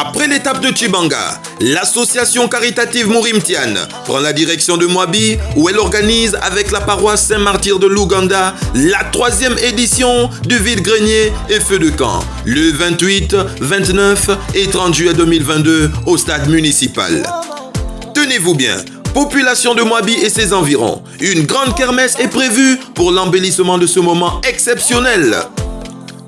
Après l'étape de Tchibanga, l'association caritative Mourim-Tian prend la direction de Mwabi où elle organise avec la paroisse Saint-Martyr de l'Ouganda la 3e édition du vide-grenier et feu de camp le 28, 29 et 30 juillet 2022 au stade municipal. Tenez-vous bien, population de Mwabi et ses environs, une grande kermesse est prévue pour l'embellissement de ce moment exceptionnel.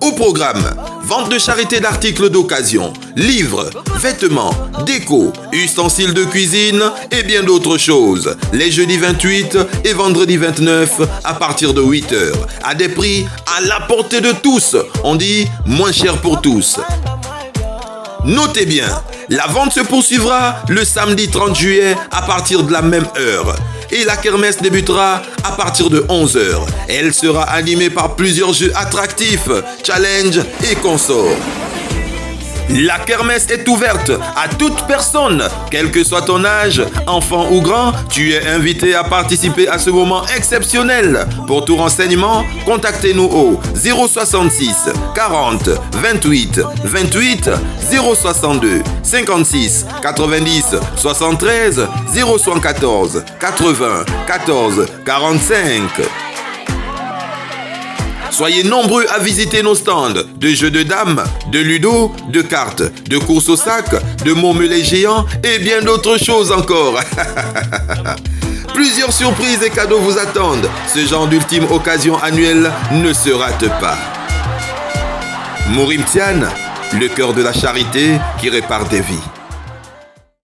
Au programme, vente de charité d'articles d'occasion, livres, vêtements, déco, ustensiles de cuisine et bien d'autres choses. Les jeudis 28 et vendredi 29 à partir de 8h, à des prix à la portée de tous. On dit moins cher pour tous. Notez bien, la vente se poursuivra le samedi 30 juillet à partir de la même heure. Et la kermesse débutera à partir de 11h. Elle sera animée par plusieurs jeux attractifs, challenges et consorts. La kermesse est ouverte à toute personne, quel que soit ton âge, enfant ou grand, tu es invité à participer à ce moment exceptionnel. Pour tout renseignement, contactez-nous au 066 40 28 28 062 56 90 73 074 80 14 45. Soyez nombreux à visiter nos stands de jeux de dames, de ludo, de cartes, de courses au sac, de mots-mêlés géants et bien d'autres choses encore. Plusieurs surprises et cadeaux vous attendent. Ce genre d'ultime occasion annuelle ne se rate pas. Mourim-Tian, le cœur de la charité qui répare des vies.